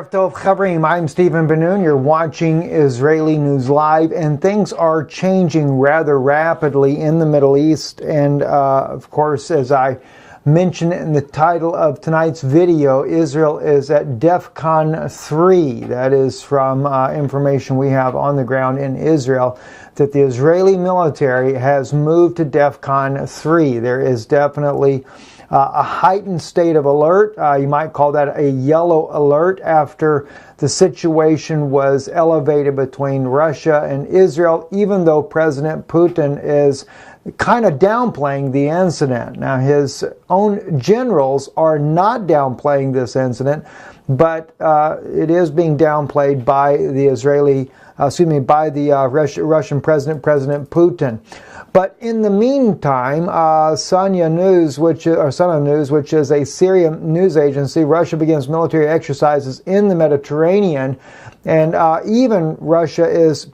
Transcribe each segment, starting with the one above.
Erev Tov Chavrim. I'm Stephen Ben-Nun. You're watching Israeli News Live, and things are changing rather rapidly in the Middle East. And of course, as I mentioned in the title of tonight's video, Israel is at DEFCON 3. That is from information we have on the ground in Israel, that the Israeli military has moved to DEFCON 3. There is definitely a heightened state of alert. You might call that a yellow alert after the situation was elevated between Russia and Israel, even though President Putin is kind of downplaying the incident. Now, his own generals are not downplaying this incident, but it is being downplayed by the Russian President Putin. But in the meantime, Sana News, which is a Syrian news agency, Russia begins military exercises in the Mediterranean, and even Russia is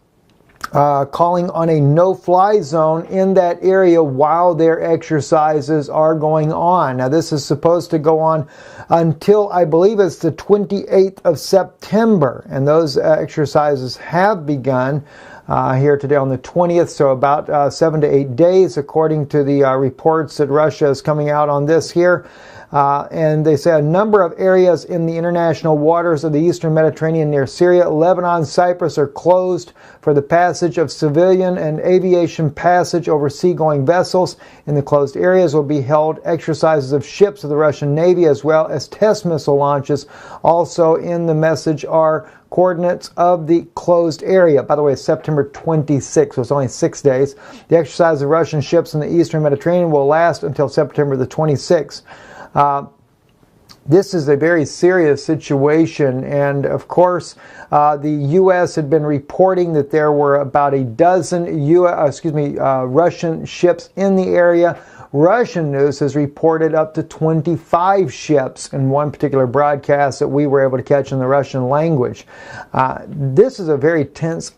calling on a no-fly zone in that area while their exercises are going on. Now, this is supposed to go on until, I believe it's the 28th of September, and those exercises have begun here today on the 20th, so about 7 to 8 days, according to the reports that Russia is coming out on this here. And they say a number of areas in the international waters of the eastern Mediterranean near Syria, Lebanon, Cyprus are closed for the passage of civilian and aviation passage over seagoing vessels. In the closed areas will be held exercises of ships of the Russian Navy as well as test missile launches. Also in the message are coordinates of the closed area. By the way, it's September 26th, so it's only 6 days. The exercise of Russian ships in the eastern Mediterranean will last until September the 26th. This is a very serious situation, and of course, the U.S. had been reporting that there were about a dozen Russian ships in the area. Russian news has reported up to 25 ships in one particular broadcast that we were able to catch in the Russian language. This is a very tense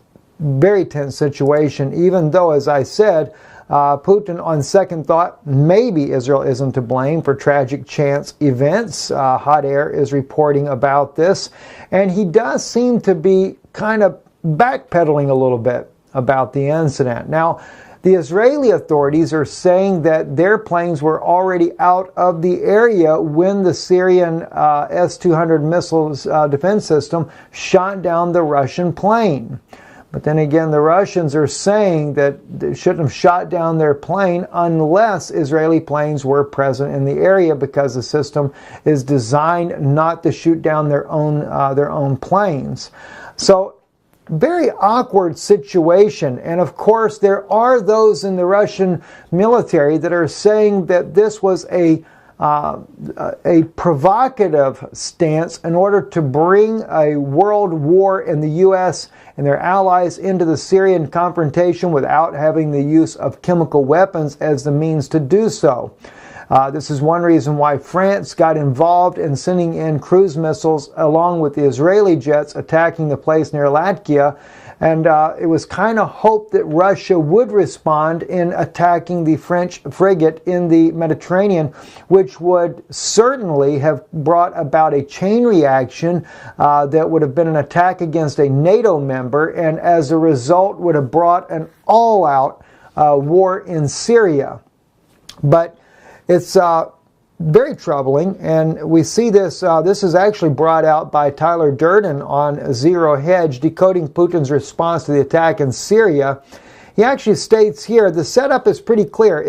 situation, even though, as I said, Putin, on second thought, maybe Israel isn't to blame for tragic chance events. Hot Air is reporting about this, and he does seem to be kind of backpedaling a little bit about the incident. Now, the Israeli authorities are saying that their planes were already out of the area when the Syrian S-200 missiles defense system shot down the Russian plane. But then again, the Russians are saying that they shouldn't have shot down their plane unless Israeli planes were present in the area, because the system is designed not to shoot down their own planes. So, very awkward situation. And of course, there are those in the Russian military that are saying that this was a provocative stance in order to bring a world war in the U.S. and their allies into the Syrian confrontation without having the use of chemical weapons as the means to do so. This is one reason why France got involved in sending in cruise missiles along with the Israeli jets attacking the place near Latvia. And it was kind of hoped that Russia would respond in attacking the French frigate in the Mediterranean, which would certainly have brought about a chain reaction that would have been an attack against a NATO member, and as a result would have brought an all-out war in Syria. But it's very troubling, and we see this. This is actually brought out by Tyler Durden on Zero Hedge, Decoding Putin's Response to the Attack in Syria. He actually states here, the setup is pretty clear.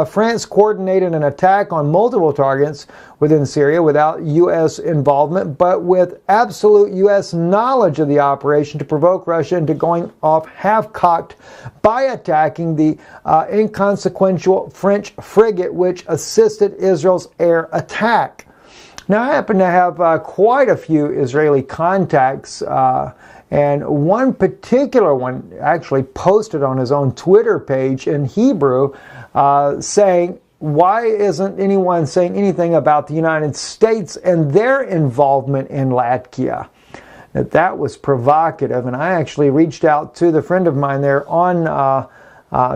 France coordinated an attack on multiple targets within Syria without U.S. involvement, but with absolute U.S. knowledge of the operation to provoke Russia into going off half-cocked by attacking the inconsequential French frigate which assisted Israel's air attack. Now, I happen to have quite a few Israeli contacts, and one particular one actually posted on his own Twitter page in Hebrew saying, why isn't anyone saying anything about the United States and their involvement in Latvia? That was provocative, and I actually reached out to the friend of mine there on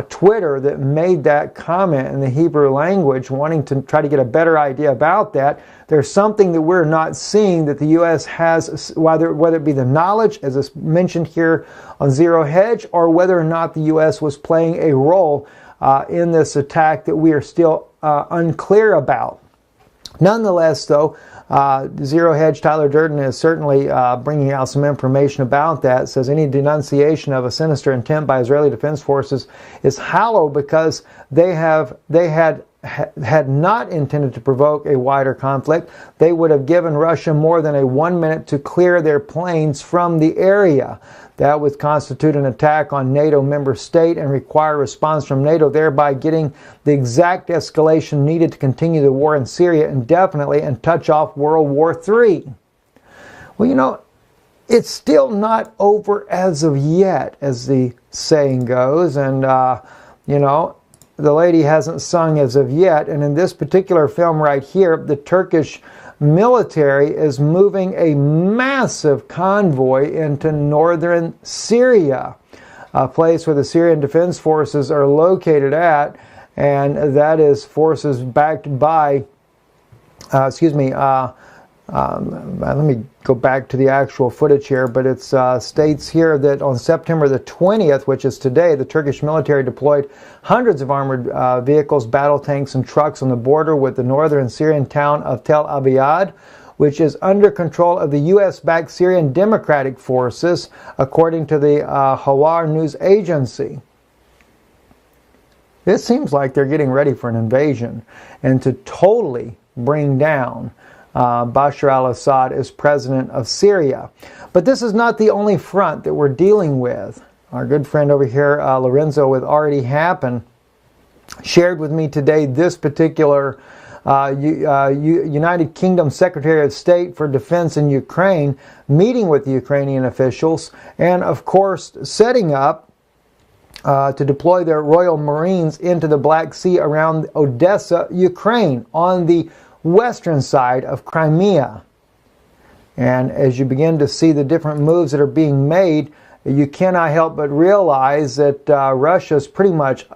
Twitter that made that comment in the Hebrew language, wanting to try to get a better idea about that. There's something that we're not seeing that the U.S. has, whether it be the knowledge, as is mentioned here on Zero Hedge, or whether or not the U.S. was playing a role in this attack that we are still unclear about. Nonetheless, though, Zero Hedge Tyler Durden is certainly bringing out some information about that. It says any denunciation of a sinister intent by Israeli Defense Forces is hollow because they had not intended to provoke a wider conflict. They would have given Russia more than 1 minute to clear their planes from the area. That would constitute an attack on NATO member state and require a response from NATO, thereby getting the exact escalation needed to continue the war in Syria indefinitely and touch off World War III. Well, you know, it's still not over as of yet, as the saying goes, and, you know, the lady hasn't sung as of yet. And in this particular film right here, the Turkish military is moving a massive convoy into northern Syria, a place where the Syrian Defense Forces are located at, and that is forces backed by, let me go back to the actual footage here, but it states here that on September the 20th, which is today, the Turkish military deployed hundreds of armored vehicles, battle tanks, and trucks on the border with the northern Syrian town of Tel Abyad, which is under control of the U.S.-backed Syrian Democratic Forces, according to the Hawar news agency. This seems like they're getting ready for an invasion and to totally bring down Bashar al-Assad as president of Syria. But this is not the only front that we're dealing with. Our good friend over here, Lorenzo, with Already Happened, shared with me today this particular United Kingdom Secretary of State for Defense in Ukraine meeting with the Ukrainian officials and, of course, setting up to deploy their Royal Marines into the Black Sea around Odessa, Ukraine, on the western side of Crimea. And as you begin to see the different moves that are being made, you cannot help but realize that Russia is pretty much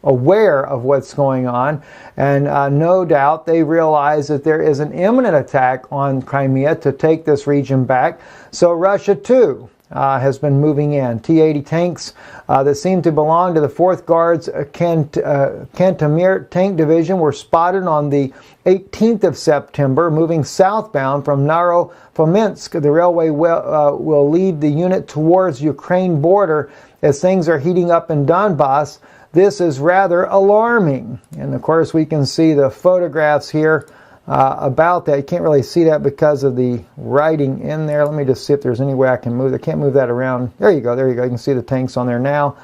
aware of what's going on, and no doubt they realize that there is an imminent attack on Crimea to take this region back. So Russia too has been moving in. T-80 tanks that seem to belong to the 4th Guards Kantemir Tank Division were spotted on the 18th of September, moving southbound from Naro-Fominsk. The railway will lead the unit towards Ukraine border as things are heating up in Donbass. This is rather alarming. And of course we can see the photographs here about that. You can't really see that because of the writing in there. Let me just see if there's any way I can move. I can't move that around. There you go. There you go. You can see the tanks on there now.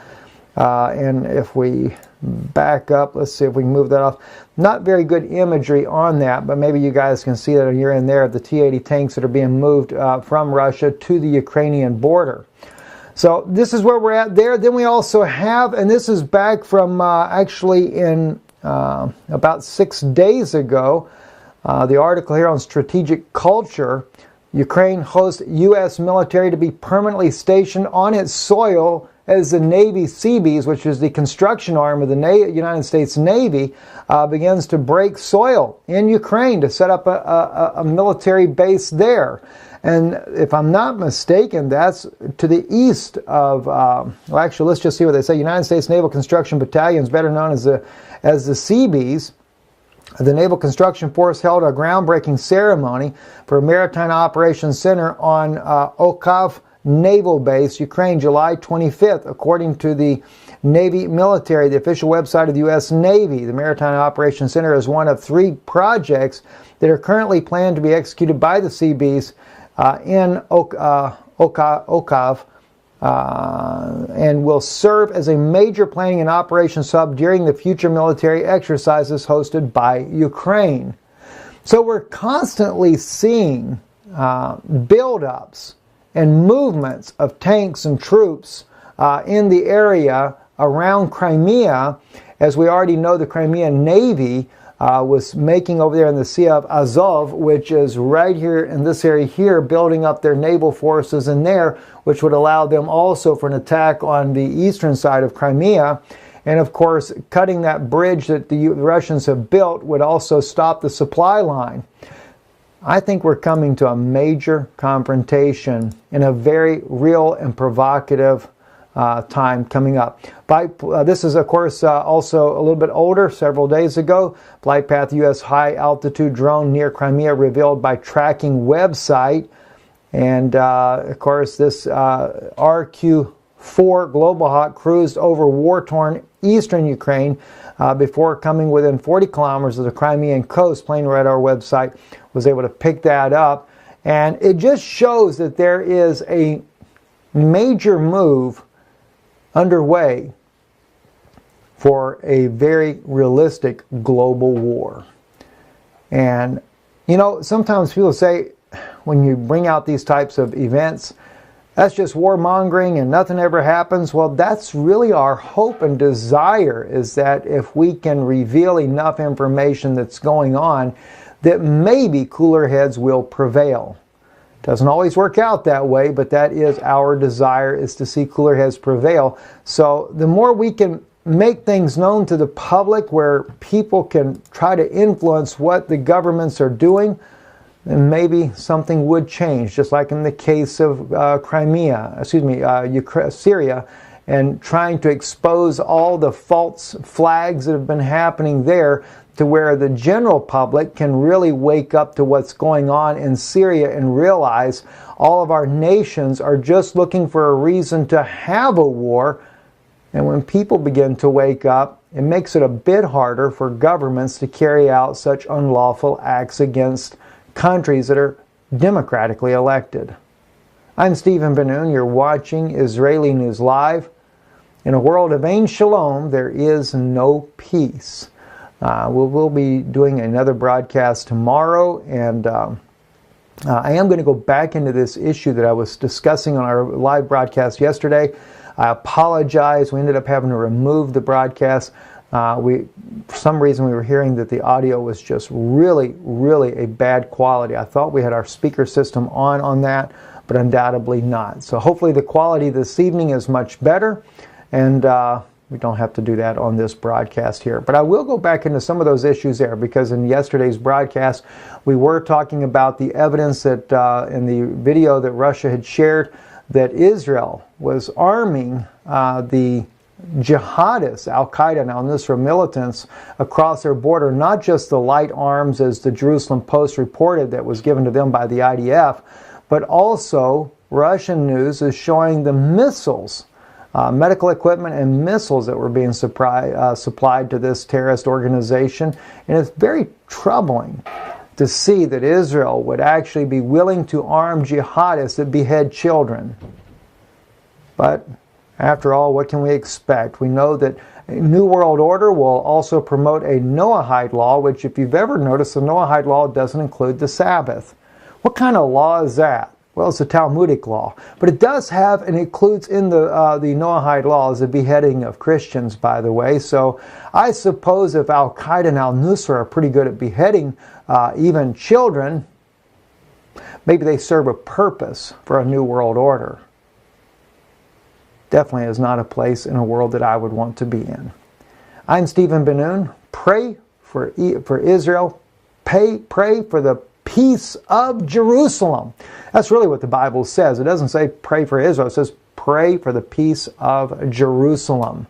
And if we back up, let's see if we can move that off. Not very good imagery on that, but maybe you guys can see that here and there, the T-80 tanks that are being moved from Russia to the Ukrainian border. So this is where we're at there. Then we also have, and this is back from actually in about 6 days ago, the article here on strategic culture. Ukraine hosts U.S. military to be permanently stationed on its soil as the Navy Seabees, which is the construction arm of the United States Navy, begins to break soil in Ukraine to set up a military base there. And if I'm not mistaken, that's to the east of, well, actually, let's just see what they say. United States Naval Construction Battalions, better known as the Seabees. The Naval Construction Force held a groundbreaking ceremony for a Maritime Operations Center on Okhav Naval Base, Ukraine, July 25th, according to the Navy Military, the official website of the U.S. Navy. The Maritime Operations Center is one of 3 projects that are currently planned to be executed by the Seabees in Okhav, and will serve as a major planning and operations hub during the future military exercises hosted by Ukraine. So we're constantly seeing buildups and movements of tanks and troops in the area around Crimea. As we already know, the Crimean Navy was making over there in the Sea of Azov, which is right here in this area here, building up their naval forces in there, which would allow them also for an attack on the eastern side of Crimea. And of course, cutting that bridge that the Russians have built would also stop the supply line. I think we're coming to a major confrontation in a very real and provocative time coming up. This is, of course, also a little bit older, several days ago. Flight path U.S. high-altitude drone near Crimea revealed by tracking website. And, of course, this RQ-4 Global Hawk cruised over war-torn eastern Ukraine before coming within 40 kilometers of the Crimean coast. Plane radar website was able to pick that up. And it just shows that there is a major move underway for a very realistic global war. And, you know, sometimes people say when you bring out these types of events, that's just warmongering and nothing ever happens. Well, that's really our hope and desire, is that if we can reveal enough information that's going on, that maybe cooler heads will prevail. Doesn't always work out that way, but that is our desire, is to see cooler heads prevail. So the more we can make things known to the public where people can try to influence what the governments are doing, then maybe something would change, just like in the case of Syria, and trying to expose all the false flags that have been happening there, to where the general public can really wake up to what's going on in Syria and realize all of our nations are just looking for a reason to have a war. And when people begin to wake up, it makes it a bit harder for governments to carry out such unlawful acts against countries that are democratically elected. I'm Stephen Ben-Nun. You're watching Israeli News Live. In a world of Ein Shalom, there is no peace. We'll be doing another broadcast tomorrow, and I am going to go back into this issue that I was discussing on our live broadcast yesterday. I apologize. We ended up having to remove the broadcast. For some reason, we were hearing that the audio was just really, really a bad quality. I thought we had our speaker system on that, but undoubtedly not. So hopefully the quality this evening is much better, and we don't have to do that on this broadcast here. But I will go back into some of those issues there, because in yesterday's broadcast, we were talking about the evidence that in the video that Russia had shared, that Israel was arming the jihadists, Al-Qaeda, now Nusra militants, across their border, not just the light arms as the Jerusalem Post reported that was given to them by the IDF, but also Russian news is showing the missiles, medical equipment and missiles that were being supplied to this terrorist organization. And it's very troubling to see that Israel would actually be willing to arm jihadists that behead children. But after all, what can we expect? We know that a New World Order will also promote a Noahide law, which, if you've ever noticed, the Noahide law doesn't include the Sabbath. What kind of law is that? Well, it's a Talmudic law, but it does have, and it includes in the Noahide law, is the beheading of Christians, by the way. So I suppose if Al-Qaeda and Al-Nusra are pretty good at beheading even children, maybe they serve a purpose for a new world order. Definitely is not a place in a world that I would want to be in. I'm Stephen Ben-Nun. Pray for Israel. Pray for the peace of Jerusalem. That's really what the Bible says. It doesn't say pray for Israel. It says pray for the peace of Jerusalem.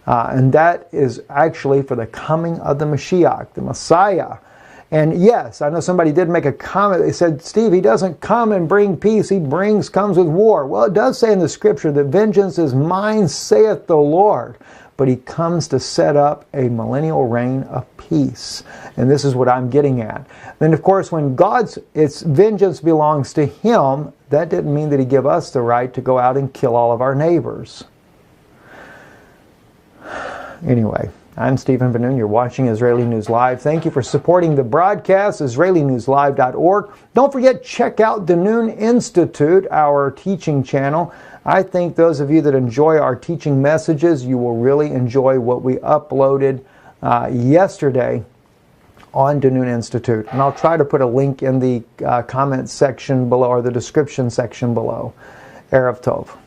And that is actually for the coming of the Mashiach, the Messiah. And yes, I know somebody did make a comment. They said, Steve, he doesn't come and bring peace. He comes with war. Well, it does say in the scripture that vengeance is mine, saith the Lord. But he comes to set up a millennial reign of peace. And this is what I'm getting at. Then, of course, when its vengeance belongs to him, that didn't mean that he give us the right to go out and kill all of our neighbors. Anyway, I'm Stephen Ben-Nun. You're watching Israeli News Live. Thank you for supporting the broadcast, IsraeliNewsLive.org. Don't forget, check out the Noon Institute, our teaching channel. I think those of you that enjoy our teaching messages, you will really enjoy what we uploaded yesterday on the Noon Institute. And I'll try to put a link in the comment section below, or the description section below. Erev Tov.